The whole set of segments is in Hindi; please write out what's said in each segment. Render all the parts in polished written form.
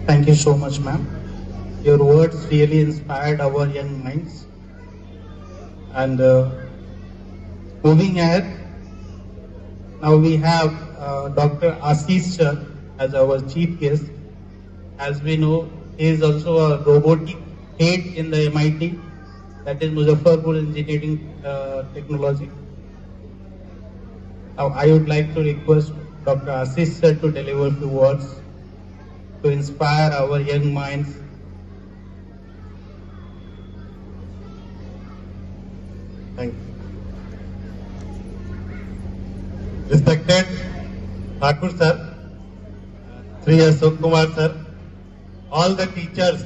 Thank you so much, ma'am. Your words really inspired our young minds. And moving ahead, now we have Dr. Ashish sir as our chief guest. As we know, he is also a robotic head in the MIT, that is Muzaffarpur Engineering Technology. Now I would like to request Dr. Ashish sir to deliver a few words to inspire our young minds. Thank you. Respected Thakur sir, Sri Ashok Kumar sir, all the teachers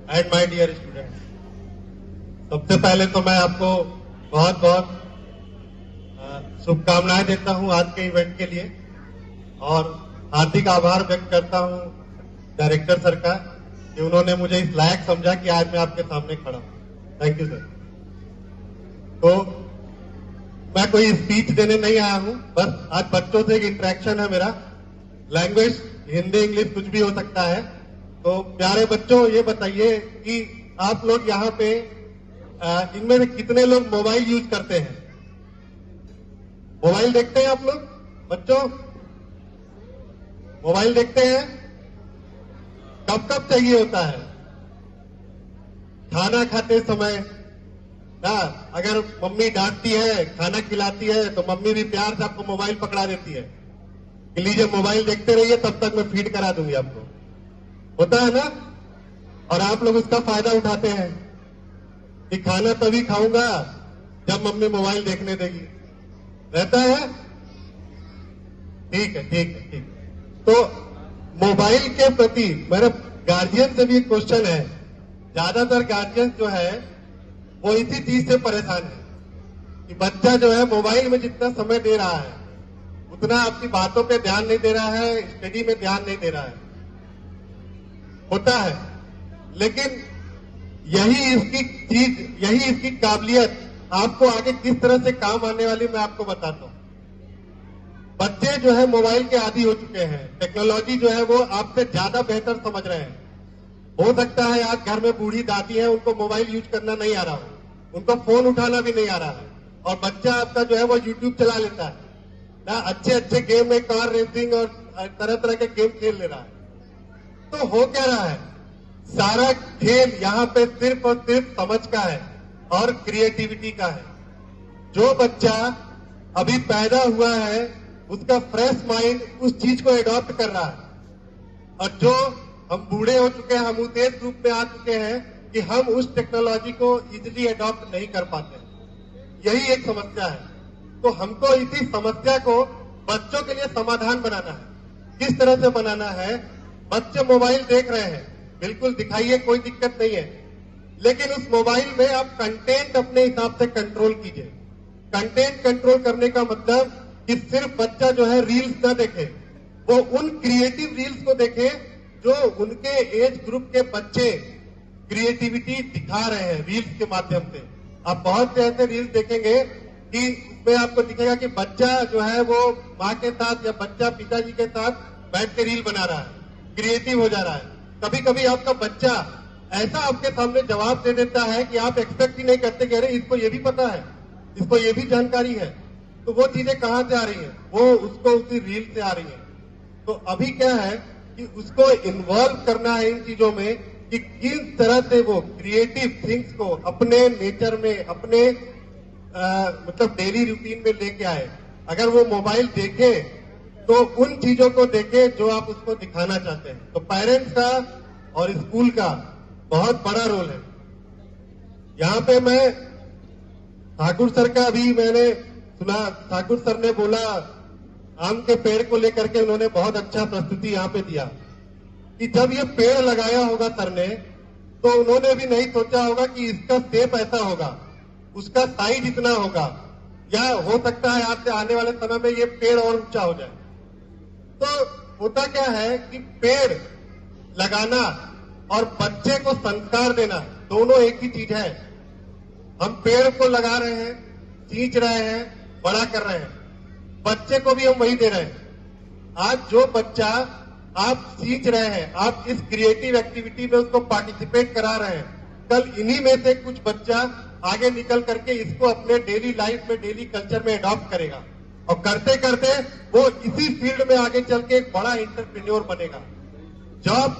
and my dear students. सबसे पहले तो मैं आपको बहुत बहुत शुभकामनाएं देता हूं आज के इवेंट के लिए और हार्दिक आभार व्यक्त करता हूं डायरेक्टर सर का कि उन्होंने मुझे इस लायक समझा कि आज मैं आपके सामने खड़ा हूं। Thank you sir. तो मैं कोई स्पीच देने नहीं आया हूं, बस आज बच्चों से एक इंटरेक्शन है मेरा। लैंग्वेज हिंदी इंग्लिश कुछ भी हो सकता है। तो प्यारे बच्चों, ये बताइए कि आप लोग यहाँ पे इनमें से कितने लोग मोबाइल यूज करते हैं? मोबाइल देखते हैं आप लोग? बच्चों मोबाइल देखते हैं? कब कब चाहिए होता है? खाना खाते समय ना, अगर मम्मी डांटती है, खाना खिलाती है, तो मम्मी भी प्यार से आपको मोबाइल पकड़ा देती है कि लीजिए मोबाइल देखते रहिए, तब तक मैं फीड करा दूंगी आपको। होता है ना? और आप लोग उसका फायदा उठाते हैं कि खाना तभी खाऊंगा जब मम्मी मोबाइल देखने देगी। रहता है? ठीक है, ठीक है, ठीक है। तो मोबाइल के प्रति मेरा गार्जियन से भी एक क्वेश्चन है। ज्यादातर गार्जियन जो है वो इसी चीज से परेशान है कि बच्चा जो है मोबाइल में जितना समय दे रहा है उतना आपकी बातों पे ध्यान नहीं दे रहा है, स्टडी में ध्यान नहीं दे रहा है। होता है, लेकिन यही इसकी चीज, यही इसकी काबिलियत आपको आगे किस तरह से काम आने वाली मैं आपको बताता हूं। बच्चे जो है मोबाइल के आदी हो चुके हैं। टेक्नोलॉजी जो है वो आपसे ज्यादा बेहतर समझ रहे हैं। हो सकता है आज घर में बूढ़ी दादी है, उनको मोबाइल यूज करना नहीं आ रहा हो, उनको फोन उठाना भी नहीं आ रहा है, और बच्चा आपका जो है वो यूट्यूब चला लेता है ना, अच्छे अच्छे गेम में कार रेसिंग और तरह तरह के गेम खेल ले रहा है। तो हो क्या रहा है? सारा खेल यहाँ पे सिर्फ और सिर्फ समझ का है और क्रिएटिविटी का है। जो बच्चा अभी पैदा हुआ है उसका फ्रेश माइंड उस चीज को एडॉप्ट कर रहा है, और जो हम बूढ़े हो चुके हैं, हम उस एज ग्रुप में आ चुके हैं कि हम उस टेक्नोलॉजी को इजीली एडॉप्ट नहीं कर पाते। यही एक समस्या है। तो हमको इसी समस्या को बच्चों के लिए समाधान बनाना है। किस तरह से बनाना है? बच्चे मोबाइल देख रहे हैं, बिल्कुल दिखाइए, कोई दिक्कत नहीं है, लेकिन उस मोबाइल में आप कंटेंट अपने हिसाब से कंट्रोल कीजिए। कंटेंट कंट्रोल करने का मतलब कि सिर्फ बच्चा जो है रील्स ना देखे, वो उन क्रिएटिव रील्स को देखे जो उनके एज ग्रुप के बच्चे क्रिएटिविटी दिखा रहे हैं रील्स के माध्यम से। आप बहुत से ऐसे रील्स देखेंगे कि उसमें आपको दिखेगा कि बच्चा जो है वो माँ के साथ या बच्चा पिताजी के साथ बैठ के रील बना रहा है, क्रिएटिव हो जा रहा है। कभी कभी आपका बच्चा ऐसा आपके सामने जवाब दे देता है कि आप एक्सपेक्ट ही नहीं करते कि अरे इसको ये भी पता है, इसको ये भी जानकारी है। तो वो चीजें कहाँ से आ रही हैं? वो उसको उसी रील से आ रही हैं। तो अभी क्या है कि उसको इन्वॉल्व करना है इन चीजों में कि किस तरह से वो क्रिएटिव थिंग्स को अपने नेचर में, अपने मतलब डेली रूटीन में लेके आए। अगर वो मोबाइल देखे तो उन चीजों को देखे जो आप उसको दिखाना चाहते हैं। तो पेरेंट्स का और स्कूल का बहुत बड़ा रोल है। यहाँ पे मैं ठाकुर सर का भी मैंने सुना, ठाकुर सर ने बोला आम के पेड़ को लेकर के उन्होंने बहुत अच्छा प्रस्तुति यहाँ पे दिया कि जब ये पेड़ लगाया होगा सर ने, तो उन्होंने भी नहीं सोचा होगा कि इसका शेप ऐसा होगा, उसका साइज इतना होगा, या हो सकता है आज से आने वाले समय में ये पेड़ और ऊंचा हो जाए। तो होता क्या है कि पेड़ लगाना और बच्चे को संस्कार देना दोनों एक ही चीज है। हम पेड़ को लगा रहे हैं, सींच रहे हैं, बड़ा कर रहे हैं, बच्चे को भी हम वही दे रहे हैं। आज जो बच्चा आप सींच रहे हैं, आप इस क्रिएटिव एक्टिविटी में उसको पार्टिसिपेट करा रहे हैं, कल इन्हीं में से कुछ बच्चा आगे निकल करके इसको अपने डेली लाइफ में, डेली कल्चर में अडॉप्ट करेगा और करते करते वो इसी फील्ड में आगे चल के एक बड़ा एंटरप्रेन्योर बनेगा। जॉब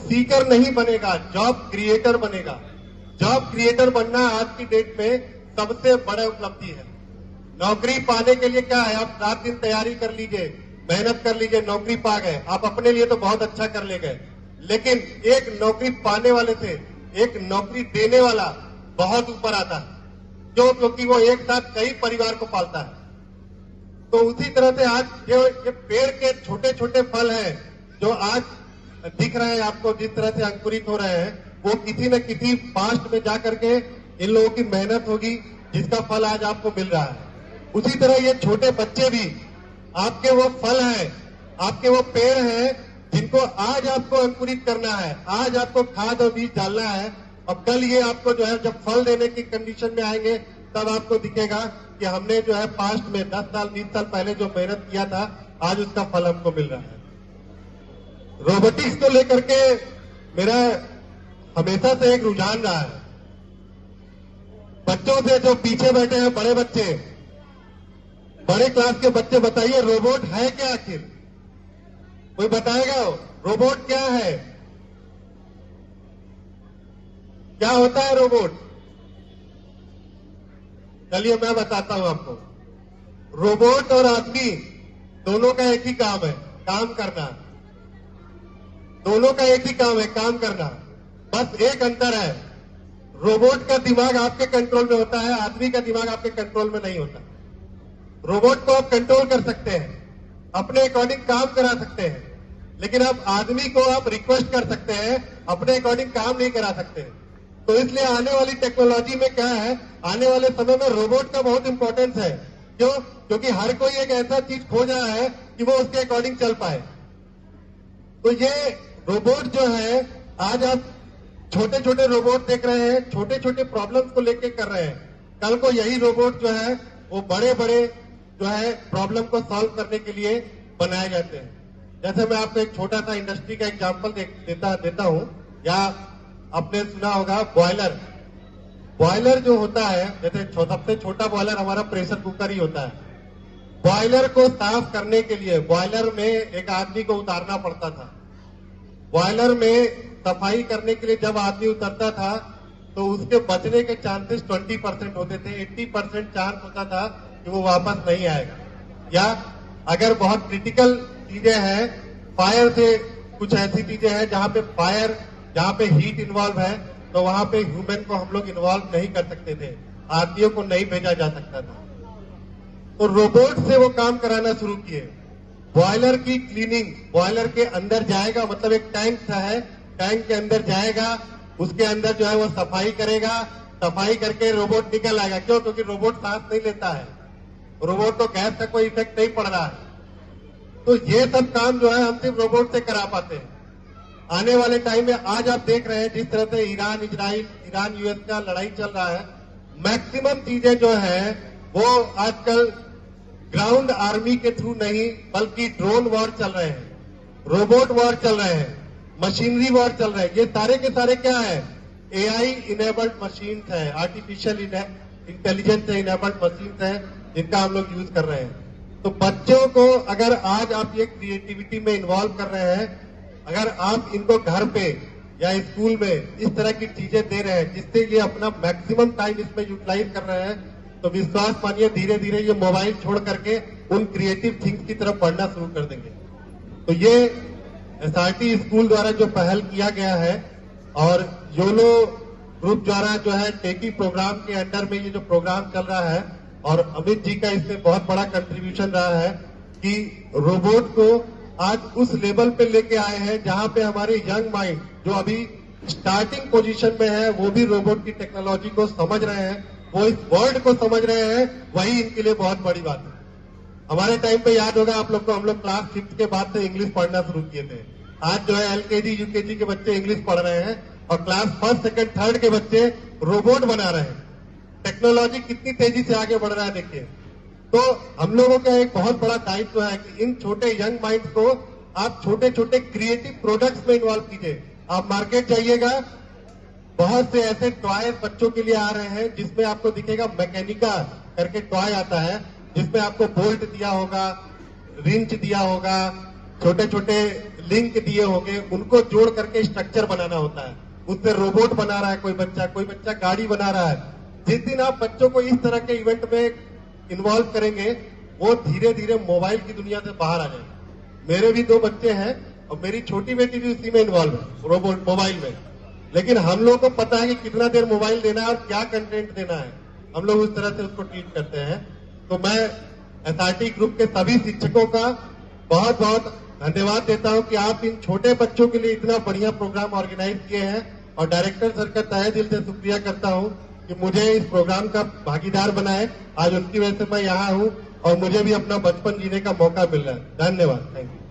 सीकर नहीं बनेगा, जॉब क्रिएटर बनेगा। जॉब क्रिएटर बनना आज की डेट में सबसे बड़ा उपलब्धि है। नौकरी पाने के लिए क्या है, आप रात दिन तैयारी कर लीजिए, मेहनत कर लीजिए, नौकरी पा गए, आप अपने लिए तो बहुत अच्छा कर ले गए, लेकिन एक नौकरी पाने वाले से एक नौकरी देने वाला बहुत ऊपर आता है। क्यों? क्योंकि वो एक साथ कई परिवार को पालता है। तो उसी तरह से आज जो ये पेड़ के छोटे छोटे फल हैं जो आज दिख रहे हैं आपको, जिस तरह से अंकुरित हो रहे हैं, वो किसी न किसी पास्ट में जाकर के इन लोगों की मेहनत होगी जिसका फल आज आपको मिल रहा है। उसी तरह ये छोटे बच्चे भी आपके वो फल हैं, आपके वो पेड़ हैं जिनको आज आपको अंकुरित करना है, आज आपको खाद और बीज डालना है, और कल ये आपको जो है जब फल देने की कंडीशन में आएंगे तब आपको दिखेगा कि हमने जो है पास्ट में 10 साल 20 साल पहले जो मेहनत किया था आज उसका फल हमको मिल रहा है। रोबोटिक्स को लेकर के मेरा हमेशा से एक रुझान रहा है। बच्चों से जो पीछे बैठे हैं बड़े बच्चे, बड़े क्लास के बच्चे, बताइए रोबोट है क्या आखिर? कोई बताएगा रोबोट क्या है? क्या होता है रोबोट? चलिए मैं बताता हूं आपको। रोबोट और आदमी दोनों का एक ही काम है, काम करना। दोनों का एक ही काम है, काम करना। बस एक अंतर है, रोबोट का दिमाग आपके कंट्रोल में होता है, आदमी का दिमाग आपके कंट्रोल में नहीं होता। रोबोट को आप कंट्रोल कर सकते हैं, अपने अकॉर्डिंग काम करा सकते हैं, लेकिन आप आदमी को आप रिक्वेस्ट कर सकते हैं, अपने अकॉर्डिंग काम नहीं करा सकते। तो इसलिए आने वाली टेक्नोलॉजी में क्या है, आने वाले समय में रोबोट का बहुत इंपॉर्टेंस है। क्यों? क्योंकि हर कोई एक ऐसा चीज खोज रहा है कि वो उसके अकॉर्डिंग चल पाए। तो ये रोबोट जो है, आज आप छोटे छोटे रोबोट देख रहे हैं, छोटे छोटे प्रॉब्लम्स को लेके कर रहे हैं। कल को यही रोबोट जो है वो बड़े बड़े जो है प्रॉब्लम को सॉल्व करने के लिए बनाए जाते हैं। जैसे मैं आपको एक छोटा सा इंडस्ट्री का एग्जांपल देता हूं, या आपने सुना होगा बॉयलर। बॉयलर जो होता है, जैसे सबसे छोटा बॉयलर हमारा प्रेशर कुकर ही होता है। बॉयलर को साफ करने के लिए बॉयलर में एक आदमी को उतारना पड़ता था। बॉयलर में सफाई करने के लिए जब आदमी उतरता था तो उसके बचने के चांसेस 20% होते थे, 80% चांस होता था कि वो वापस नहीं आएगा। या अगर बहुत क्रिटिकल चीजें हैं, फायर से कुछ ऐसी चीजें हैं जहां पे फायर, जहां पे हीट इन्वॉल्व है, तो वहां पे ह्यूमन को हम लोग इन्वॉल्व नहीं कर सकते थे, आदमियों को नहीं भेजा जा सकता था। तो रोबोट से वो काम कराना शुरू किए। बॉयलर की क्लीनिंग, बॉयलर के अंदर जाएगा, मतलब एक टैंक सा है, टैंक के अंदर जाएगा, उसके अंदर जो है वो सफाई करेगा, सफाई करके रोबोट निकल आएगा। क्यों? क्योंकि रोबोट सांस नहीं लेता है, रोबोट को गैस का कोई इफेक्ट नहीं पड़ रहा है। तो ये सब काम जो है हम सिर्फ रोबोट से करा पाते हैं। आने वाले टाइम में आज आप देख रहे हैं जिस तरह से ईरान इजराइल, ईरान यूएस का लड़ाई चल रहा है, मैक्सिमम चीजें जो है वो आजकल ग्राउंड आर्मी के थ्रू नहीं बल्कि ड्रोन वॉर चल रहे हैं, रोबोट वॉर चल रहे हैं, मशीनरी वॉर चल रहे हैं। ये सारे के सारे क्या है? एआई इनेबल्ड मशीन्स है, आर्टिफिशियल इंटेलिजेंस इनेबल्ड मशीन्स है, जिनका हम लोग यूज कर रहे हैं। तो बच्चों को अगर आज आप ये क्रिएटिविटी में इन्वॉल्व कर रहे हैं, अगर आप इनको घर पे या स्कूल में इस तरह की चीजें दे रहे हैं जिससे ये अपना मैक्सिमम टाइम इसमें यूटिलाइज कर रहे हैं, तो विश्वास मानिए धीरे धीरे ये मोबाइल छोड़ करके उन क्रिएटिव थिंग्स की तरफ बढ़ना शुरू कर देंगे। तो ये एसआरटी स्कूल द्वारा जो पहल किया गया है और योलो ग्रुप द्वारा जो है टेकी प्रोग्राम के अंडर में ये जो प्रोग्राम चल रहा है, और अमित जी का इसमें बहुत बड़ा कंट्रीब्यूशन रहा है कि रोबोट को आज उस लेवल पे लेके आए हैं जहां पे हमारे यंग माइंड जो अभी स्टार्टिंग पोजीशन में है वो भी रोबोट की टेक्नोलॉजी को समझ रहे हैं, वो इस वर्ड को समझ रहे हैं, वही इनके लिए बहुत बड़ी बात है। हमारे टाइम पे याद होगा आप लोग को, हम लोग क्लास 5 के बाद से इंग्लिश पढ़ना शुरू किए थे। आज जो है एलकेजी यूकेजी के बच्चे इंग्लिश पढ़ रहे हैं और क्लास 1st, 2nd, 3rd के बच्चे रोबोट बना रहे हैं। टेक्नोलॉजी कितनी तेजी से आगे बढ़ रहा है देखिए। तो हम लोगों का एक बहुत बड़ा दायित्व है कि इन छोटे यंग माइंड्स को आप छोटे छोटे क्रिएटिव प्रोडक्ट्स में इन्वॉल्व कीजिए। आप मार्केट जाइएगा, बहुत से ऐसे टॉयज बच्चों के लिए आ रहे हैं जिसमें आपको दिखेगा मैकेनिका करके टॉय आता है, जिसमें आपको बोल्ट दिया होगा, रिंच दिया होगा, छोटे छोटे लिंक दिए होंगे, उनको जोड़ करके स्ट्रक्चर बनाना होता है। उससे रोबोट बना रहा है कोई बच्चा गाड़ी बना रहा है। जिस दिन आप बच्चों को इस तरह के इवेंट में इन्वॉल्व करेंगे, वो धीरे धीरे मोबाइल की दुनिया से बाहर आ जाएंगे। मेरे भी 2 बच्चे हैं और मेरी छोटी बेटी भी उसी में इन्वॉल्व है, रोबोट मोबाइल में। लेकिन हम लोग को पता है कि कितना देर मोबाइल देना है और क्या कंटेंट देना है, हम लोग उस तरह से उसको ट्रीट करते हैं। तो मैं एसआरटी ग्रुप के सभी शिक्षकों का बहुत बहुत धन्यवाद देता हूं कि आप इन छोटे बच्चों के लिए इतना बढ़िया प्रोग्राम ऑर्गेनाइज किए हैं, और डायरेक्टर सर का तहे दिल से शुक्रिया करता हूं कि मुझे इस प्रोग्राम का भागीदार बनाए। आज उनकी वजह से मैं यहाँ हूं और मुझे भी अपना बचपन जीने का मौका मिल रहा है। धन्यवाद, थैंक यू।